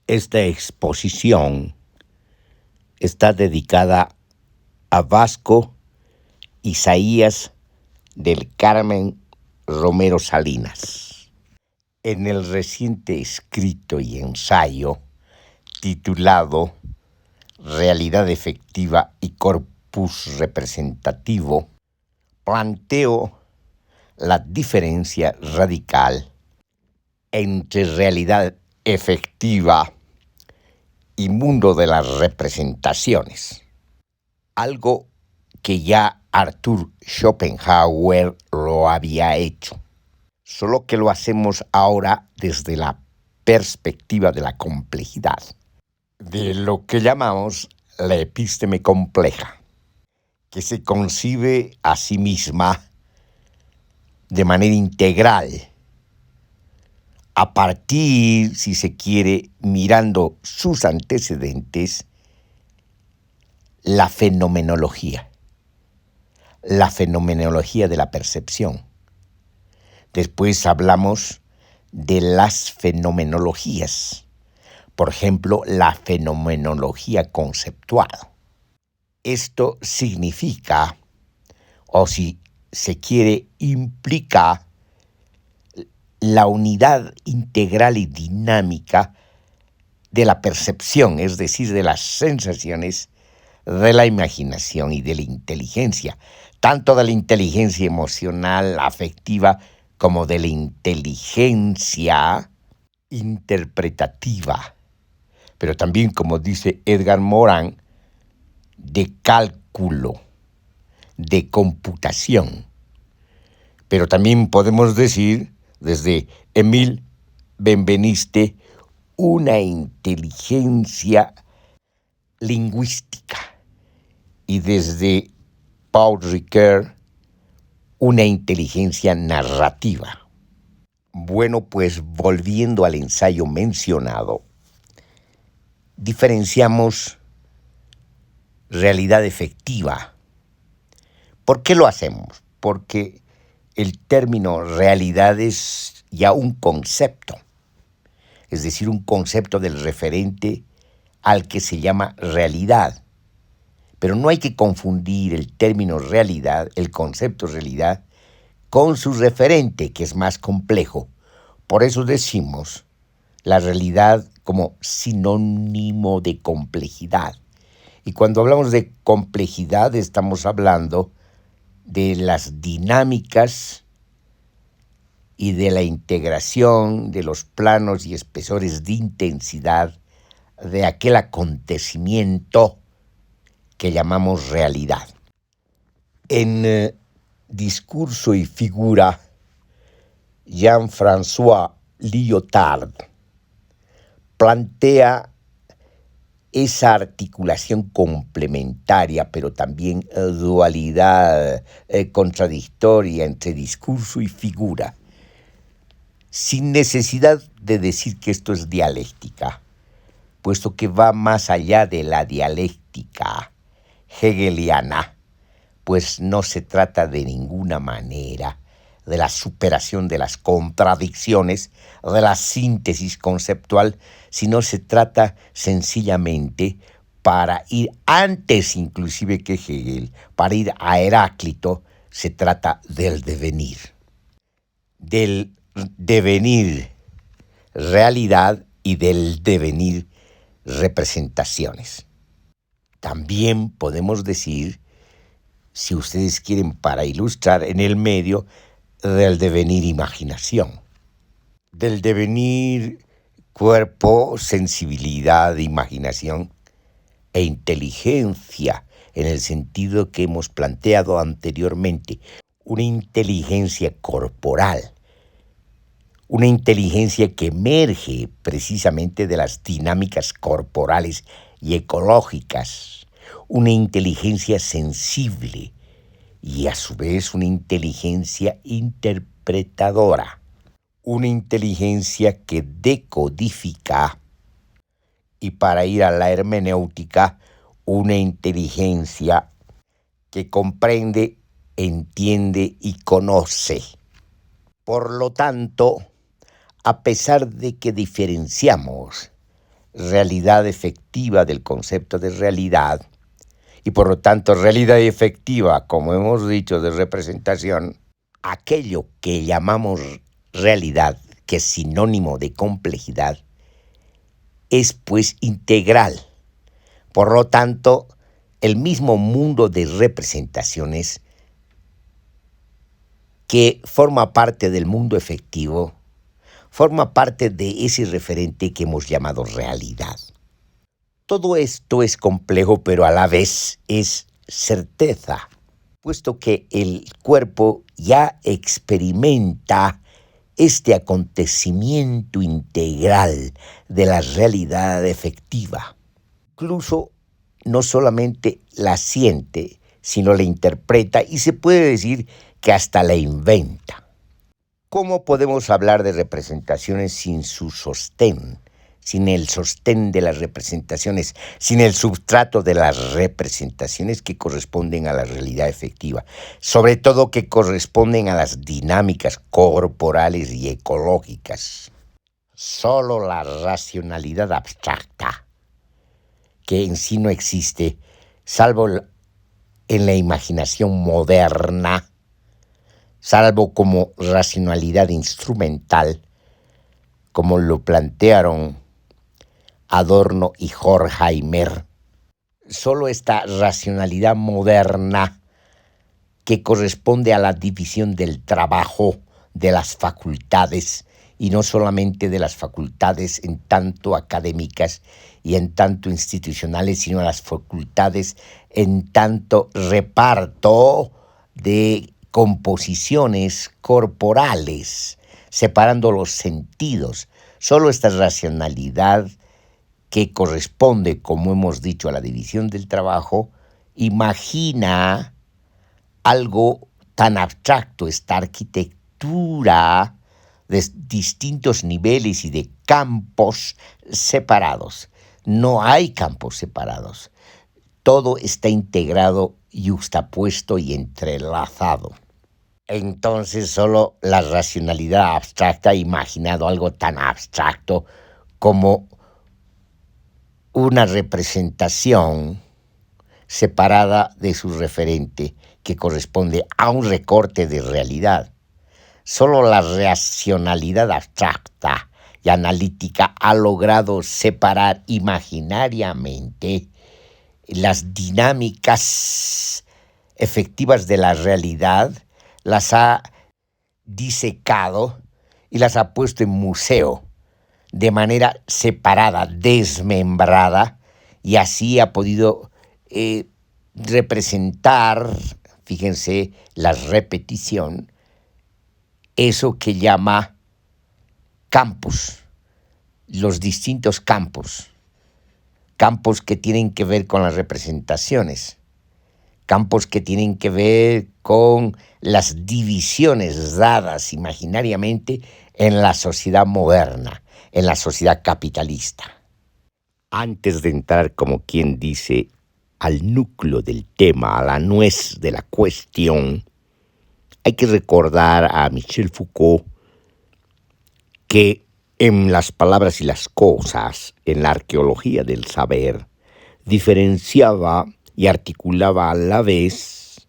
Esta exposición está dedicada a Vasco Isaías del Carmen Romero Salinas. En el reciente escrito y ensayo titulado Realidad efectiva y corpus representativo, planteo la diferencia radical entre realidad efectiva y mundo de las representaciones, algo que ya Arthur Schopenhauer lo había hecho, solo que lo hacemos ahora desde la perspectiva de la complejidad, de lo que llamamos la epísteme compleja, que se concibe a sí misma de manera integral, a partir, si se quiere, mirando sus antecedentes, la fenomenología de la percepción. Después hablamos de las fenomenologías, por ejemplo, la fenomenología conceptual. Esto significa, o si se quiere, implica la unidad integral y dinámica de la percepción, es decir, de las sensaciones, de la imaginación y de la inteligencia, tanto de la inteligencia emocional, afectiva, como de la inteligencia interpretativa, pero también, como dice Edgar Morin, de cálculo, de computación. Pero también podemos decir, desde Émile Benveniste, una inteligencia lingüística, y desde Paul Ricoeur, una inteligencia narrativa. Bueno, pues volviendo al ensayo mencionado, diferenciamos realidad efectiva. ¿Por qué lo hacemos? Porque el término realidad es ya un concepto, es decir, un concepto del referente al que se llama realidad. Pero no hay que confundir el término realidad, el concepto realidad, con su referente, que es más complejo. Por eso decimos la realidad como sinónimo de complejidad. Y cuando hablamos de complejidad estamos hablando de las dinámicas y de la integración de los planos y espesores de intensidad de aquel acontecimiento que llamamos realidad. En Discurso y Figura, Jean-François Lyotard plantea esa articulación complementaria, pero también dualidad contradictoria entre discurso y figura, sin necesidad de decir que esto es dialéctica, puesto que va más allá de la dialéctica hegeliana, pues no se trata de ninguna manera de la superación de las contradicciones, de la síntesis conceptual, sino se trata sencillamente, para ir antes inclusive que Hegel, para ir a Heráclito, se trata del devenir realidad y del devenir representaciones. También podemos decir, si ustedes quieren, para ilustrar, en el medio del devenir imaginación, del devenir cuerpo, sensibilidad, imaginación e inteligencia, en el sentido que hemos planteado anteriormente, una inteligencia corporal, una inteligencia que emerge precisamente de las dinámicas corporales y ecológicas, una inteligencia sensible y a su vez una inteligencia interpretadora, una inteligencia que decodifica, y para ir a la hermenéutica, una inteligencia que comprende, entiende y conoce. Por lo tanto, a pesar de que diferenciamos realidad efectiva del concepto de realidad, y por lo tanto realidad efectiva, como hemos dicho, de representación, aquello que llamamos realidad, que es sinónimo de complejidad, es pues integral. Por lo tanto, el mismo mundo de representaciones que forma parte del mundo efectivo, forma parte de ese referente que hemos llamado realidad. Todo esto es complejo, pero a la vez es certeza, puesto que el cuerpo ya experimenta este acontecimiento integral de la realidad efectiva. Incluso no solamente la siente, sino la interpreta y se puede decir que hasta la inventa. ¿Cómo podemos hablar de representaciones sin su sostén, sin el sostén de las representaciones, sin el substrato de las representaciones que corresponden a la realidad efectiva, sobre todo que corresponden a las dinámicas corporales y ecológicas? Solo la racionalidad abstracta, que en sí no existe, salvo en la imaginación moderna, salvo como racionalidad instrumental, como lo plantearon Adorno y Horkheimer. Solo esta racionalidad moderna que corresponde a la división del trabajo, de las facultades, y no solamente de las facultades en tanto académicas y en tanto institucionales, sino a las facultades en tanto reparto de composiciones corporales, separando los sentidos. Solo esta racionalidad que corresponde, como hemos dicho, a la división del trabajo, imagina algo tan abstracto, esta arquitectura de distintos niveles y de campos separados. No hay campos separados. Todo está integrado, yuxtapuesto y entrelazado. Entonces solo la racionalidad abstracta ha imaginado algo tan abstracto como una representación separada de su referente que corresponde a un recorte de realidad. Solo la racionalidad abstracta y analítica ha logrado separar imaginariamente las dinámicas efectivas de la realidad, las ha disecado y las ha puesto en museo de manera separada, desmembrada, y así ha podido representar, fíjense, la repetición, eso que llama campos, los distintos campos que tienen que ver con las representaciones, campos que tienen que ver con las divisiones dadas imaginariamente en la sociedad moderna, en la sociedad capitalista. Antes de entrar, como quien dice, al núcleo del tema, a la nuez de la cuestión, hay que recordar a Michel Foucault que en Las palabras y las cosas, en la arqueología del saber, diferenciaba y articulaba a la vez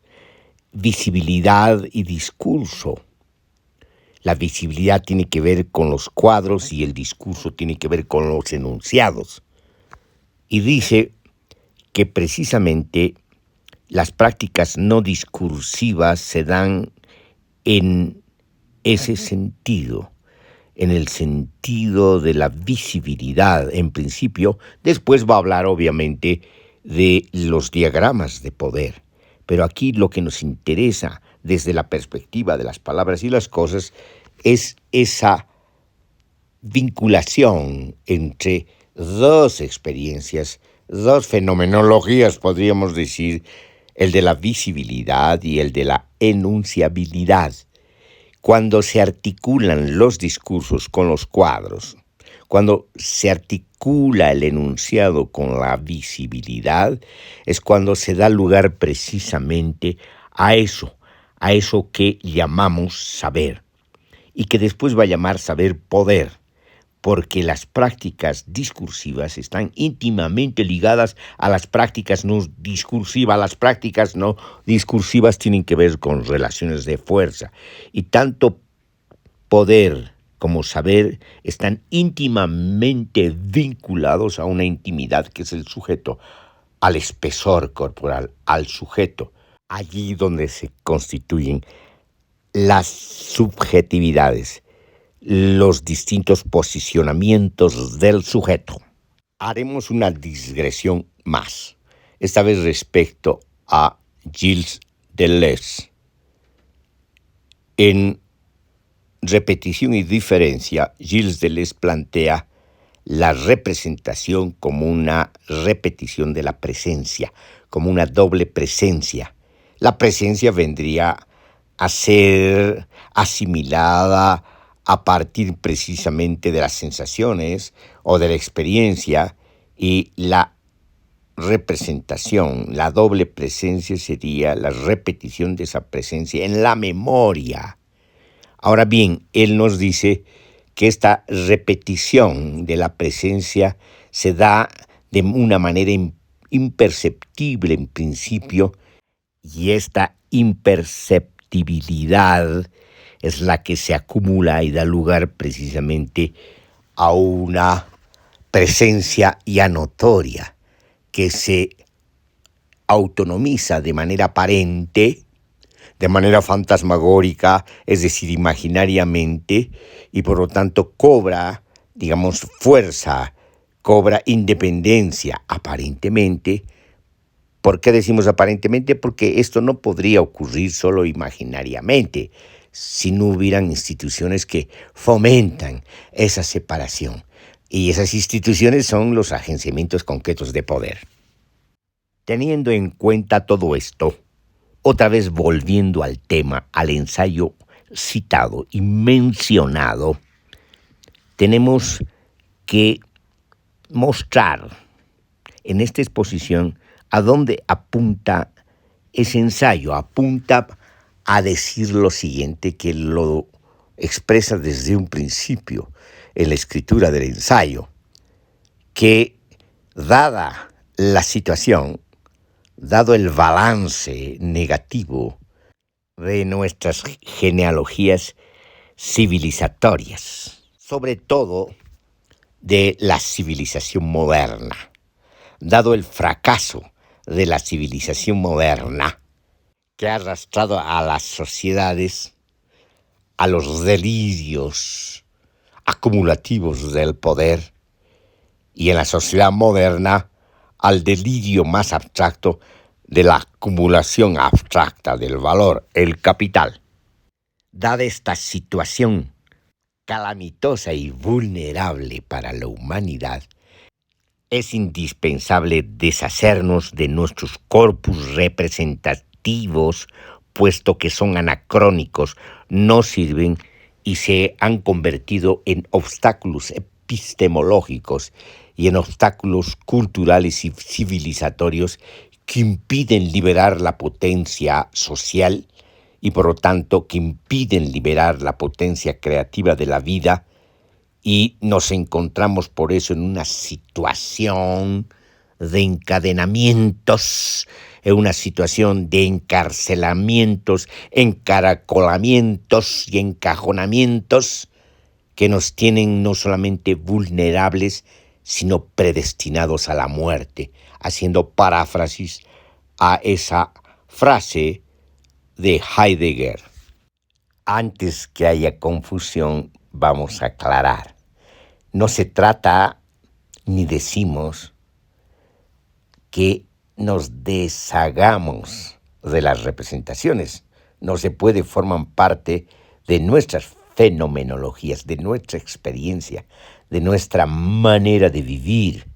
visibilidad y discurso. La visibilidad tiene que ver con los cuadros y el discurso tiene que ver con los enunciados. Y dice que precisamente las prácticas no discursivas se dan en ese sentido, en el sentido de la visibilidad, en principio. Después va a hablar, obviamente, de los diagramas de poder. Pero aquí lo que nos interesa desde la perspectiva de las palabras y las cosas es esa vinculación entre dos experiencias, dos fenomenologías, podríamos decir, el de la visibilidad y el de la enunciabilidad. Cuando se articulan los discursos con los cuadros, cuando se articula el enunciado con la visibilidad, es cuando se da lugar precisamente a eso que llamamos saber, y que después va a llamar saber poder, porque las prácticas discursivas están íntimamente ligadas a las prácticas no discursivas. Las prácticas no discursivas tienen que ver con relaciones de fuerza, y tanto poder como saber están íntimamente vinculados a una intimidad que es el sujeto, al espesor corporal, al sujeto, allí donde se constituyen las subjetividades, los distintos posicionamientos del sujeto. Haremos una digresión más, esta vez respecto a Gilles Deleuze. En Repetición y diferencia, Gilles Deleuze plantea la representación como una repetición de la presencia, como una doble presencia. La presencia vendría a ser asimilada a partir precisamente de las sensaciones o de la experiencia, y la representación, la doble presencia, sería la repetición de esa presencia en la memoria. Ahora bien, él nos dice que esta repetición de la presencia se da de una manera imperceptible en principio, y esta imperceptibilidad es la que se acumula y da lugar precisamente a una presencia ya notoria que se autonomiza de manera aparente, de manera fantasmagórica, es decir, imaginariamente, y por lo tanto cobra, digamos, fuerza, cobra independencia aparentemente. ¿Por qué decimos aparentemente? Porque esto no podría ocurrir solo imaginariamente, si no hubieran instituciones que fomentan esa separación. Y esas instituciones son los agenciamientos concretos de poder. Teniendo en cuenta todo esto, otra vez volviendo al tema, al ensayo citado y mencionado, tenemos que mostrar en esta exposición a dónde apunta ese ensayo. Apunta a decir lo siguiente, que lo expresa desde un principio en la escritura del ensayo, que dada la situación, dado el balance negativo de nuestras genealogías civilizatorias, sobre todo de la civilización moderna, dado el fracaso de la civilización moderna, que ha arrastrado a las sociedades a los delirios acumulativos del poder, y en la sociedad moderna al delirio más abstracto de la acumulación abstracta del valor, el capital. Dada esta situación calamitosa y vulnerable para la humanidad, es indispensable deshacernos de nuestros corpus representativos, puesto que son anacrónicos, no sirven y se han convertido en obstáculos epistemológicos y en obstáculos culturales y civilizatorios que impiden liberar la potencia social y por lo tanto que impiden liberar la potencia creativa de la vida, y nos encontramos por eso en una situación de encadenamientos, en una situación de encarcelamientos, encaracolamientos y encajonamientos que nos tienen no solamente vulnerables, sino predestinados a la muerte, haciendo paráfrasis a esa frase de Heidegger. Antes que haya confusión, vamos a aclarar. No se trata ni decimos que nos deshagamos de las representaciones. No se puede, forman parte de nuestras fenomenologías, de nuestra experiencia, de nuestra manera de vivir.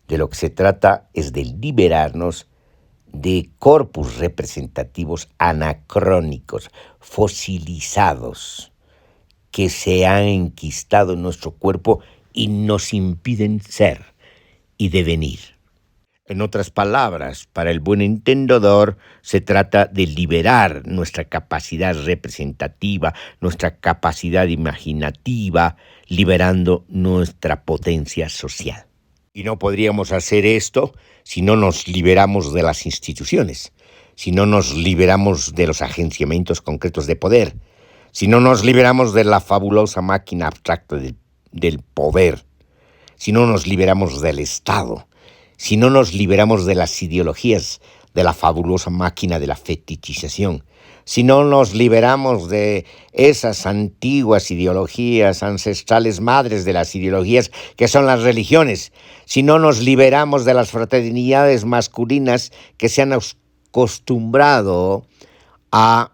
De lo que se trata es de liberarnos de corpus representativos anacrónicos, fosilizados, que se han enquistado en nuestro cuerpo y nos impiden ser y devenir. En otras palabras, para el buen entendedor, se trata de liberar nuestra capacidad representativa, nuestra capacidad imaginativa, liberando nuestra potencia social. Y no podríamos hacer esto si no nos liberamos de las instituciones, si no nos liberamos de los agenciamientos concretos de poder, si no nos liberamos de la fabulosa máquina abstracta del poder, si no nos liberamos del Estado, si no nos liberamos de las ideologías de la fabulosa máquina de la fetichización, si no nos liberamos de esas antiguas ideologías ancestrales madres de las ideologías que son las religiones, si no nos liberamos de las fraternidades masculinas que se han acostumbrado a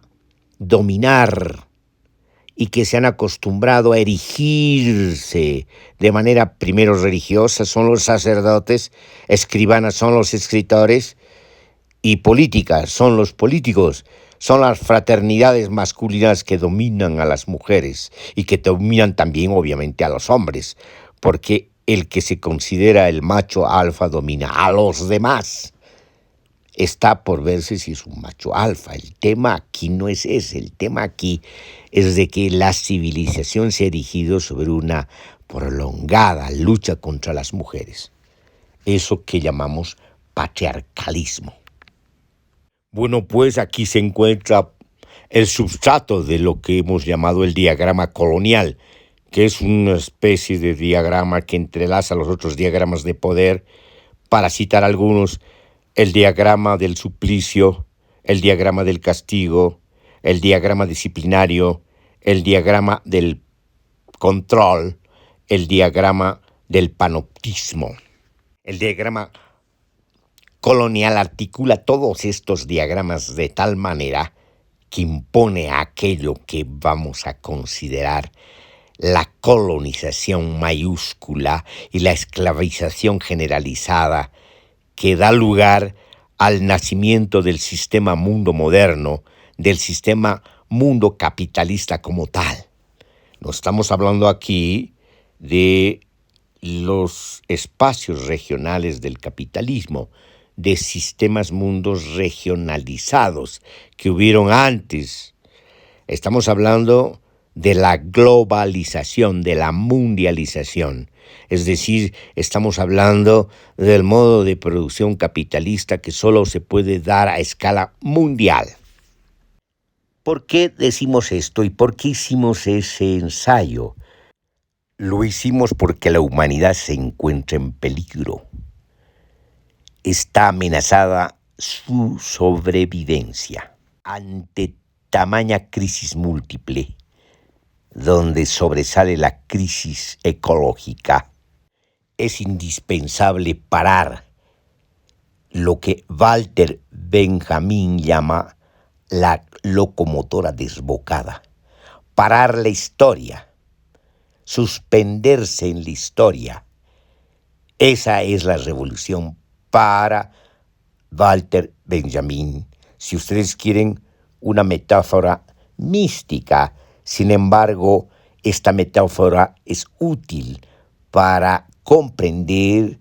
dominar y que se han acostumbrado a erigirse de manera primero religiosa, son los sacerdotes, escribanas son los escritores, y políticas son los políticos, son las fraternidades masculinas que dominan a las mujeres y que dominan también obviamente a los hombres, porque el que se considera el macho alfa domina a los demás. Está por verse si es un macho alfa. El tema aquí no es ese. El tema aquí es de que la civilización se ha erigido sobre una prolongada lucha contra las mujeres. Eso que llamamos patriarcalismo. Bueno, pues aquí se encuentra el substrato de lo que hemos llamado el diagrama colonial, que es una especie de diagrama que entrelaza los otros diagramas de poder, para citar algunos: el diagrama del suplicio, el diagrama del castigo, el diagrama disciplinario, el diagrama del control, el diagrama del panoptismo. El diagrama colonial articula todos estos diagramas de tal manera que impone aquello que vamos a considerar la colonización mayúscula y la esclavización generalizada, que da lugar al nacimiento del sistema mundo moderno, del sistema mundo capitalista como tal. No estamos hablando aquí de los espacios regionales del capitalismo, de sistemas mundos regionalizados que hubieron antes. Estamos hablando de la globalización, de la mundialización. Es decir, estamos hablando del modo de producción capitalista que solo se puede dar a escala mundial. ¿Por qué decimos esto y por qué hicimos ese ensayo? Lo hicimos porque la humanidad se encuentra en peligro. Está amenazada su sobrevivencia ante tamaña crisis múltiple, donde sobresale la crisis ecológica. Es indispensable parar lo que Walter Benjamin llama la locomotora desbocada, parar la historia, suspenderse en la historia. Esa es la revolución para Walter Benjamin. Si ustedes quieren una metáfora mística, sin embargo, esta metáfora es útil para comprender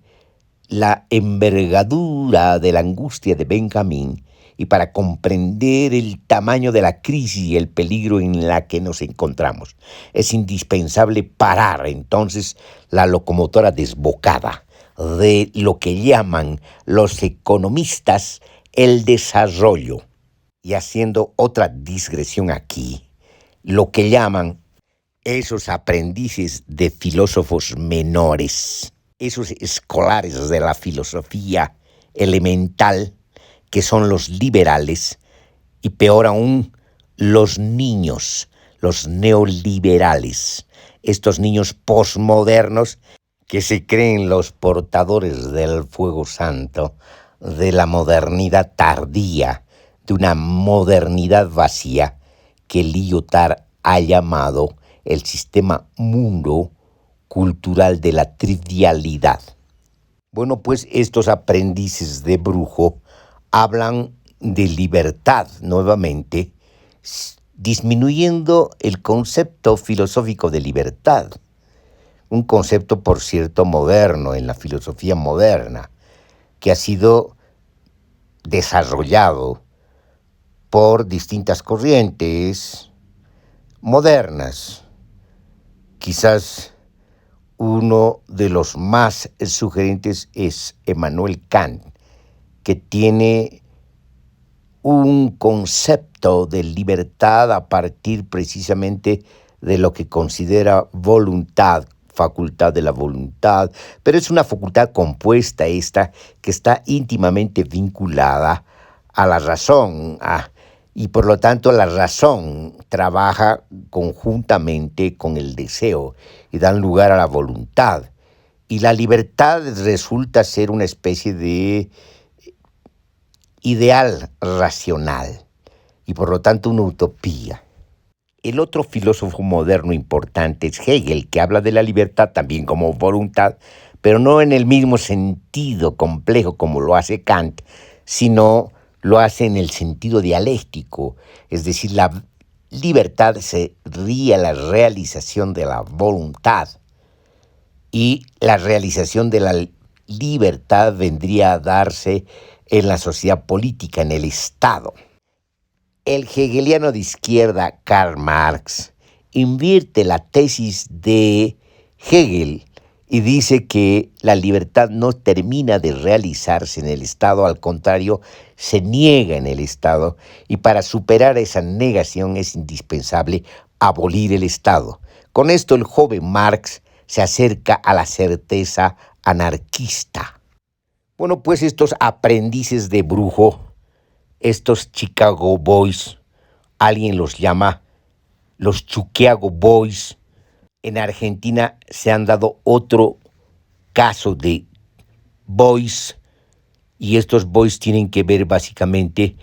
la envergadura de la angustia de Benjamin y para comprender el tamaño de la crisis y el peligro en la que nos encontramos. Es indispensable parar entonces la locomotora desbocada de lo que llaman los economistas el desarrollo. Y haciendo otra digresión aquí, lo que llaman esos aprendices de filósofos menores, esos escolares de la filosofía elemental, que son los liberales, y peor aún, los niños, los neoliberales, estos niños posmodernos que se creen los portadores del fuego santo, de la modernidad tardía, de una modernidad vacía que Lyotard ha llamado el sistema mundo cultural de la trivialidad. Bueno, pues estos aprendices de brujo hablan de libertad nuevamente, disminuyendo el concepto filosófico de libertad, un concepto, por cierto, moderno en la filosofía moderna, que ha sido desarrollado por distintas corrientes modernas. Quizás uno de los más sugerentes es Emmanuel Kant, que tiene un concepto de libertad a partir precisamente de lo que considera voluntad, facultad de la voluntad, pero es una facultad compuesta esta que está íntimamente vinculada a la razón, y por lo tanto la razón trabaja conjuntamente con el deseo y dan lugar a la voluntad. Y la libertad resulta ser una especie de ideal racional y por lo tanto una utopía. El otro filósofo moderno importante es Hegel, que habla de la libertad también como voluntad, pero no en el mismo sentido complejo como lo hace Kant, sino lo hace en el sentido dialéctico, es decir, la libertad sería la realización de la voluntad y la realización de la libertad vendría a darse en la sociedad política, en el Estado. El hegeliano de izquierda Karl Marx invierte la tesis de Hegel y dice que la libertad no termina de realizarse en el Estado, al contrario, se niega en el Estado, y para superar esa negación es indispensable abolir el Estado. Con esto el joven Marx se acerca a la certeza anarquista. Bueno, pues estos aprendices de brujo, estos Chicago Boys, alguien los llama los Chicago Boys. En Argentina se han dado otro caso de boys, y estos boys tienen que ver básicamente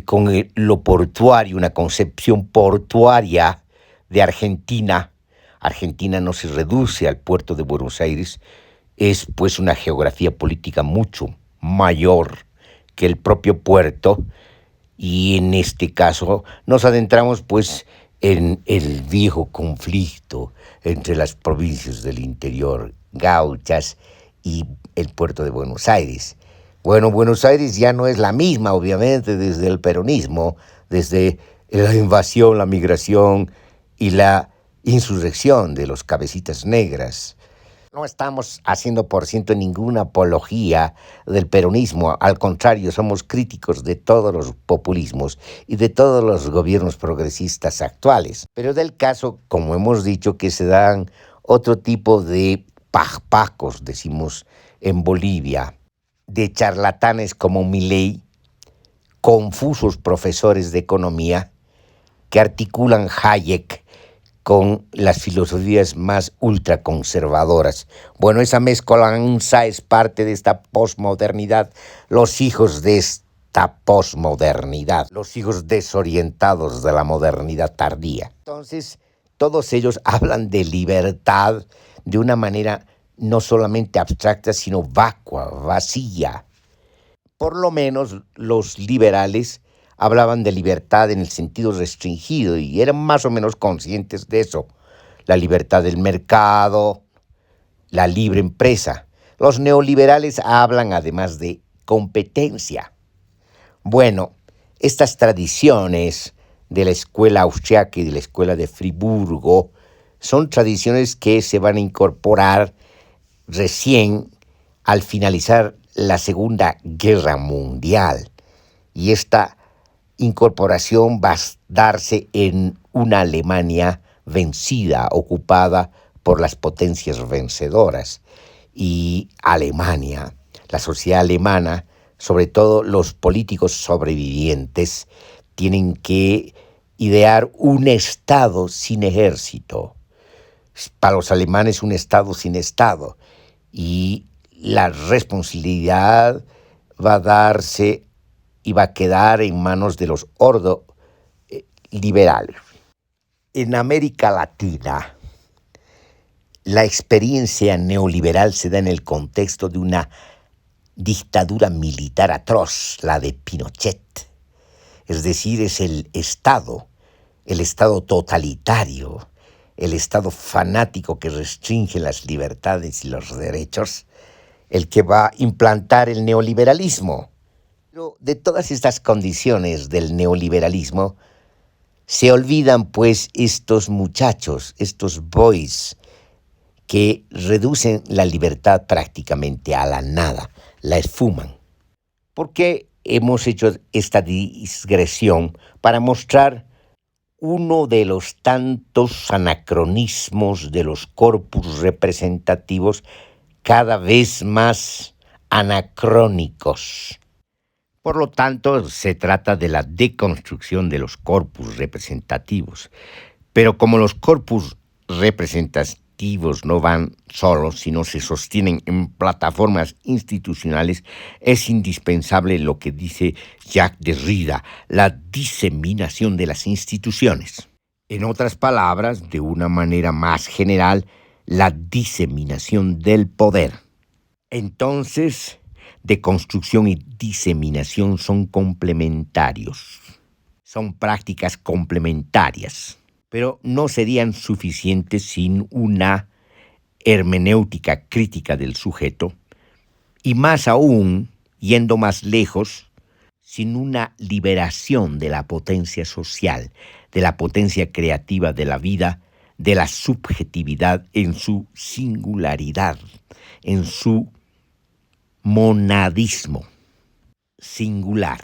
con lo portuario, una concepción portuaria de Argentina. Argentina no se reduce al puerto de Buenos Aires, es pues una geografía política mucho mayor que el propio puerto, y en este caso nos adentramos pues en el viejo conflicto entre las provincias del interior gauchas y el puerto de Buenos Aires. Bueno, Buenos Aires ya no es la misma, obviamente, desde el peronismo, desde la invasión, la migración y la insurrección de los cabecitas negras. No estamos haciendo, por ciento, ninguna apología del peronismo. Al contrario, somos críticos de todos los populismos y de todos los gobiernos progresistas actuales. Pero del caso, como hemos dicho, que se dan otro tipo de pajpacos, decimos en Bolivia, de charlatanes como Milei, confusos profesores de economía que articulan Hayek con las filosofías más ultraconservadoras. Bueno, esa mezcolanza es parte de esta posmodernidad, los hijos de esta posmodernidad, los hijos desorientados de la modernidad tardía. Entonces, todos ellos hablan de libertad de una manera no solamente abstracta, sino vacua, vacía. Por lo menos los liberales hablaban de libertad en el sentido restringido y eran más o menos conscientes de eso. La libertad del mercado, la libre empresa. Los neoliberales hablan además de competencia. Bueno, estas tradiciones de la escuela austriaca y de la escuela de Friburgo son tradiciones que se van a incorporar recién al finalizar la Segunda Guerra Mundial. Y esta incorporación va a darse en una Alemania vencida, ocupada por las potencias vencedoras. Y Alemania, la sociedad alemana, sobre todo los políticos sobrevivientes, tienen que idear un Estado sin ejército. Para los alemanes, un Estado sin Estado. Y la responsabilidad va a darse y va a quedar en manos de los liberales. En América Latina, la experiencia neoliberal se da en el contexto de una dictadura militar atroz, la de Pinochet. Es decir, es el Estado totalitario, el Estado fanático que restringe las libertades y los derechos, el que va a implantar el neoliberalismo. Pero de todas estas condiciones del neoliberalismo, se olvidan pues estos muchachos, estos boys, que reducen la libertad prácticamente a la nada, la esfuman. ¿Por qué hemos hecho esta digresión? Para mostrar uno de los tantos anacronismos de los corpus representativos cada vez más anacrónicos. Por lo tanto, se trata de la deconstrucción de los corpus representativos. Pero como los corpus representativos no van solos, sino se sostienen en plataformas institucionales, es indispensable lo que dice Jacques Derrida, la diseminación de las instituciones. En otras palabras, de una manera más general, la diseminación del poder. Entonces, deconstrucción y diseminación son complementarios, son prácticas complementarias, pero no serían suficientes sin una hermenéutica crítica del sujeto, y más aún, yendo más lejos, sin una liberación de la potencia social, de la potencia creativa de la vida, de la subjetividad en su singularidad, en su monadismo singular.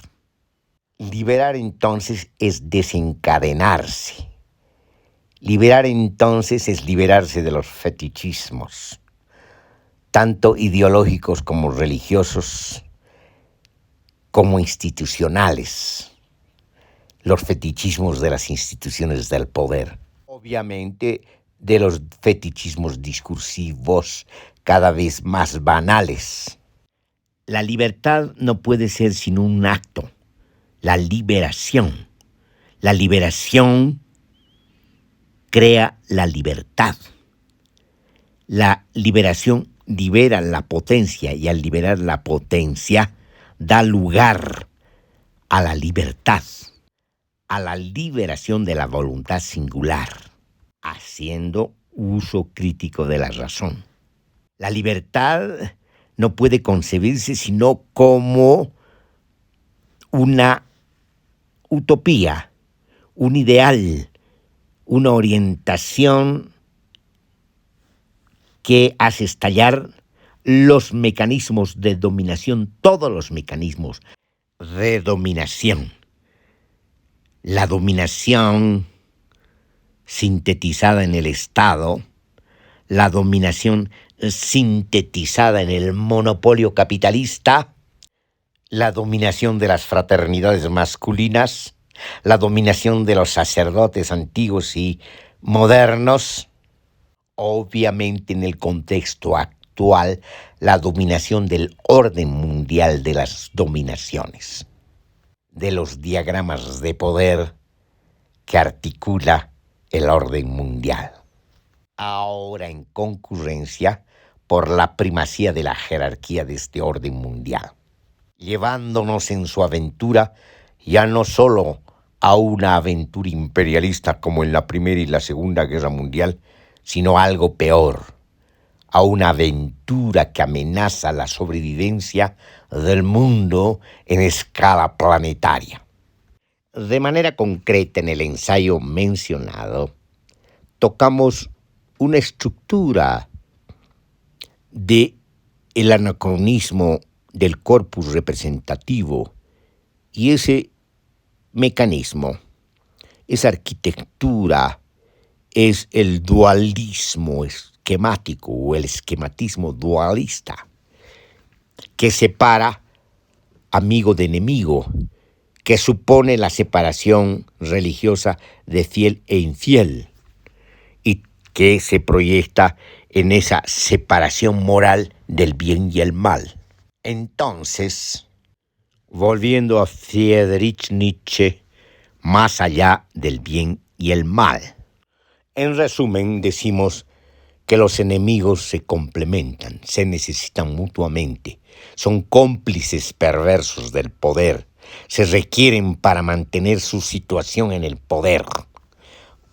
Liberar entonces es desencadenarse. Liberar entonces es liberarse de los fetichismos, tanto ideológicos como religiosos, como institucionales, los fetichismos de las instituciones del poder. Obviamente, de los fetichismos discursivos cada vez más banales. La libertad no puede ser sino un acto, la liberación. La liberación crea la libertad. La liberación libera la potencia y al liberar la potencia da lugar a la libertad, a la liberación de la voluntad singular, haciendo uso crítico de la razón. La libertad no puede concebirse sino como una utopía, un ideal, una orientación que hace estallar los mecanismos de dominación, todos los mecanismos de dominación. La dominación sintetizada en el Estado, la dominación sintetizada en el monopolio capitalista, la dominación de las fraternidades masculinas, la dominación de los sacerdotes antiguos y modernos, obviamente en el contexto actual, la dominación del orden mundial de las dominaciones, de los diagramas de poder que articula el orden mundial. Ahora en concurrencia por la primacía de la jerarquía de este orden mundial, llevándonos en su aventura ya no solo a una aventura imperialista como en la Primera y la Segunda Guerra Mundial, sino algo peor, a una aventura que amenaza la sobrevivencia del mundo en escala planetaria. De manera concreta, en el ensayo mencionado, tocamos una estructura del anacronismo del corpus representativo, y ese mecanismo, esa arquitectura, es el dualismo esquemático o el esquematismo dualista, que separa amigo de enemigo, que supone la separación religiosa de fiel e infiel, y que se proyecta en esa separación moral del bien y el mal. Entonces, volviendo a Friedrich Nietzsche, más allá del bien y el mal. En resumen, decimos que los enemigos se complementan, se necesitan mutuamente, son cómplices perversos del poder, se requieren para mantener su situación en el poder,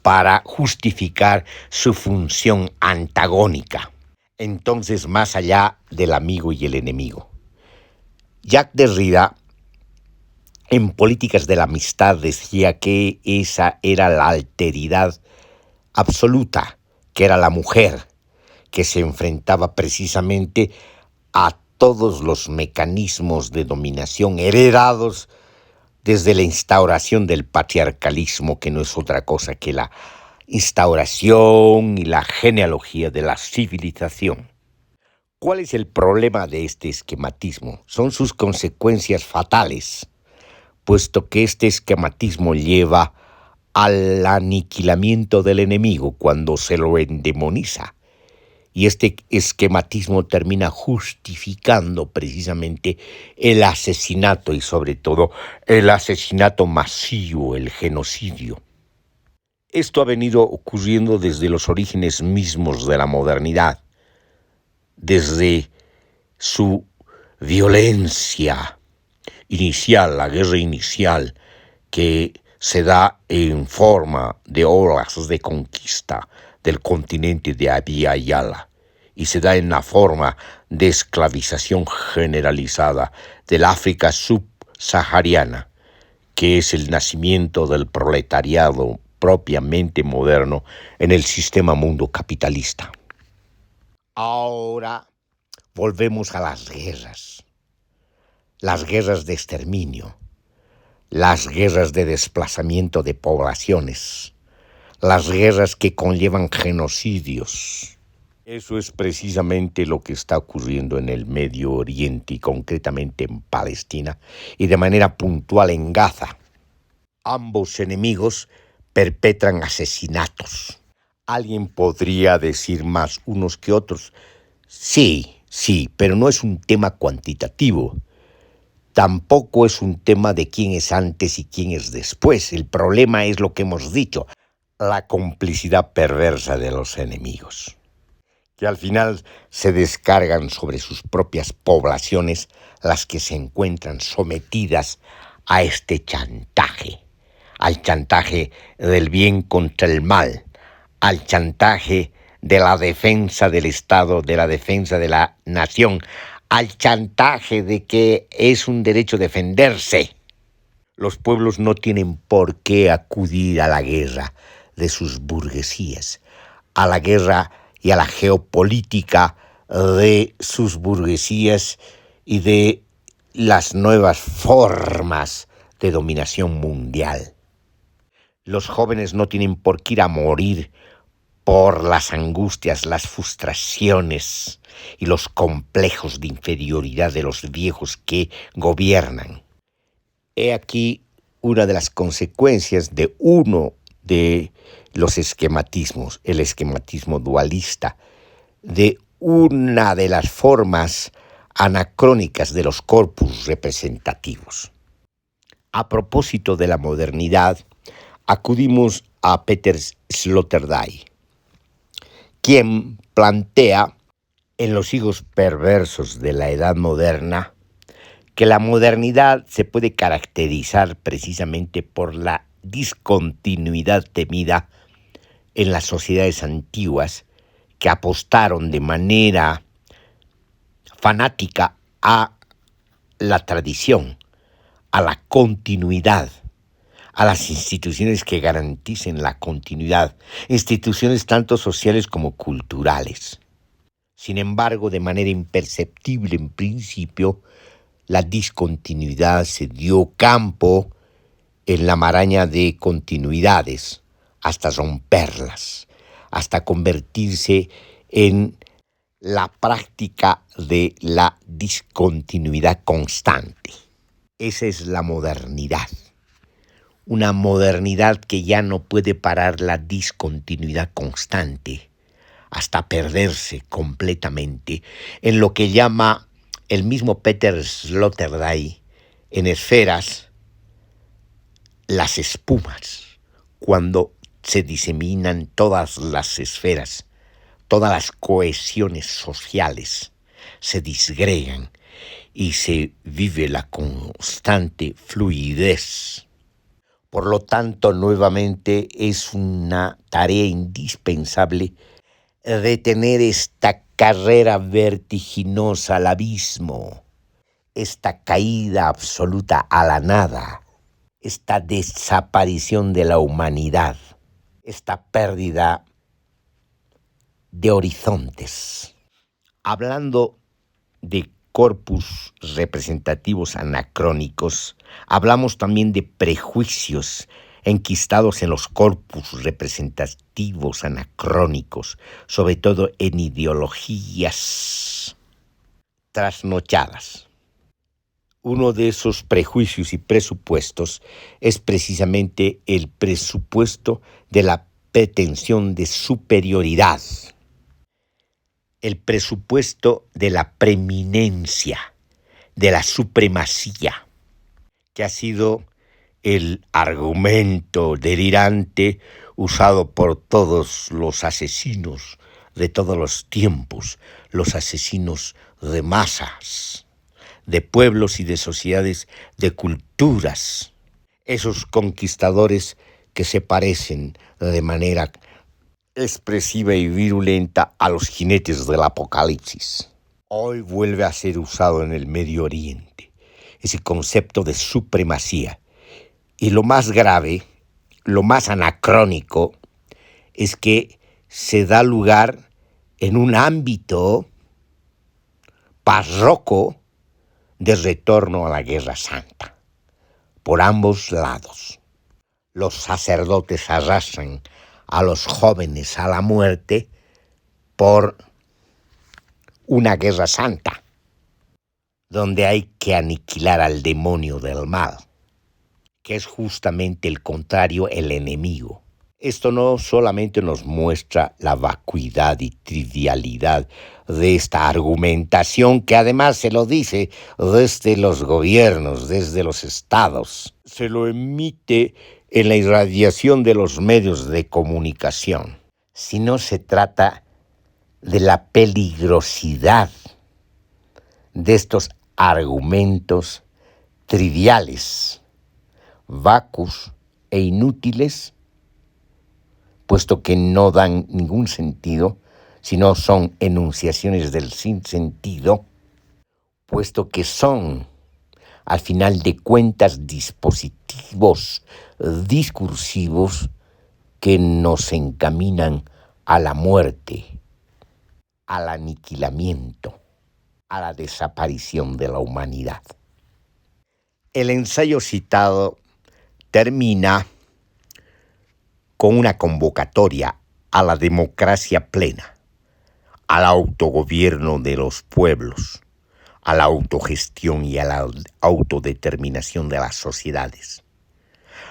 para justificar su función antagónica. entonces más allá del amigo y el enemigo. Jacques Derrida, en Políticas de la Amistad, decía que esa era la alteridad absoluta, que era la mujer, que se enfrentaba precisamente a todos los mecanismos de dominación heredados desde la instauración del patriarcalismo, que no es otra cosa que la instauración y la genealogía de la civilización. ¿Cuál es el problema de este esquematismo? Son sus consecuencias fatales, puesto que este esquematismo lleva al aniquilamiento del enemigo cuando se lo endemoniza. Y este esquematismo termina justificando precisamente el asesinato y sobre todo el asesinato masivo, el genocidio. Esto ha venido ocurriendo desde los orígenes mismos de la modernidad, desde su violencia inicial, la guerra inicial, que se da en forma de olas de conquista del continente de Abya Yala y se da en la forma de esclavización generalizada del África subsahariana, que es el nacimiento del proletariado propiamente moderno en el sistema mundo capitalista. Ahora volvemos a las guerras de exterminio, las guerras de desplazamiento de poblaciones, las guerras que conllevan genocidios. Eso es precisamente lo que está ocurriendo en el Medio Oriente y concretamente en Palestina y de manera puntual en Gaza. Ambos enemigos perpetran asesinatos. ¿Alguien podría decir más unos que otros? Sí, pero no es un tema cuantitativo. Tampoco es un tema de quién es antes y quién es después. El problema es lo que hemos dicho, la complicidad perversa de los enemigos, que al final se descargan sobre sus propias poblaciones, las que se encuentran sometidas a este chantaje, al chantaje del bien contra el mal, al chantaje de la defensa del Estado, de la defensa de la nación, al chantaje de que es un derecho defenderse. Los pueblos no tienen por qué acudir a la guerra de sus burguesías, a la guerra y a la geopolítica de sus burguesías y de las nuevas formas de dominación mundial. Los jóvenes no tienen por qué ir a morir por las angustias, las frustraciones y los complejos de inferioridad de los viejos que gobiernan. He aquí una de las consecuencias de uno de los esquematismos, el esquematismo dualista, de una de las formas anacrónicas de los corpus representativos. A propósito de la modernidad, acudimos a Peter Sloterdijk, quien plantea en Los higos perversos de la edad moderna que la modernidad se puede caracterizar precisamente por la discontinuidad temida en las sociedades antiguas que apostaron de manera fanática a la tradición, a la continuidad, a las instituciones que garanticen la continuidad, instituciones tanto sociales como culturales. Sin embargo, de manera imperceptible en principio, la discontinuidad se dio campo en la maraña de continuidades, hasta romperlas, hasta convertirse en la práctica de la discontinuidad constante. Esa es la modernidad. Una modernidad que ya no puede parar la discontinuidad constante hasta perderse completamente en lo que llama el mismo Peter Sloterdijk en esferas las espumas, cuando se diseminan todas las esferas, todas las cohesiones sociales se disgregan y se vive la constante fluidez. Por lo tanto, nuevamente es una tarea indispensable de tener esta carrera vertiginosa al abismo, esta caída absoluta a la nada, esta desaparición de la humanidad, esta pérdida de horizontes. Hablando de corpus representativos anacrónicos, hablamos también de prejuicios enquistados en los corpus representativos anacrónicos, sobre todo en ideologías trasnochadas. Uno de esos prejuicios y presupuestos es precisamente el presupuesto de la pretensión de superioridad, el presupuesto de la preeminencia, de la supremacía, que ha sido el argumento delirante usado por todos los asesinos de todos los tiempos, los asesinos de masas, de pueblos y de sociedades, de culturas, esos conquistadores que se parecen de manera expresiva y virulenta a los jinetes del Apocalipsis. Hoy vuelve a ser usado en el Medio Oriente ese concepto de supremacía. Y lo más grave, lo más anacrónico, es que se da lugar en un ámbito barroco de retorno a la Guerra Santa, por ambos lados. Los sacerdotes arrastran a los jóvenes a la muerte por una Guerra Santa, donde hay que aniquilar al demonio del mal, que es justamente el contrario, el enemigo. Esto no solamente nos muestra la vacuidad y trivialidad de esta argumentación, que además se lo dice desde los gobiernos, desde los estados. Se lo emite en la irradiación de los medios de comunicación, sino se trata de la peligrosidad de estos argumentos triviales, vacuos e inútiles, puesto que no dan ningún sentido, sino son enunciaciones del sinsentido, puesto que son, al final de cuentas, dispositivos discursivos que nos encaminan a la muerte, al aniquilamiento, a la desaparición de la humanidad. El ensayo citado termina con una convocatoria a la democracia plena, al autogobierno de los pueblos, a la autogestión y a la autodeterminación de las sociedades,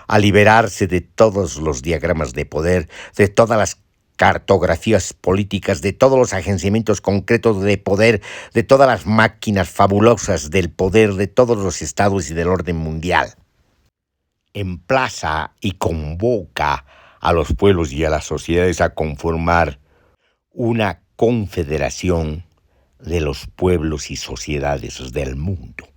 a liberarse de todos los diagramas de poder, de todas las cartografías políticas, de todos los agenciamientos concretos de poder, de todas las máquinas fabulosas del poder, de todos los estados y del orden mundial. Emplaza y convoca a los pueblos y a las sociedades a conformar una confederación de los pueblos y sociedades del mundo.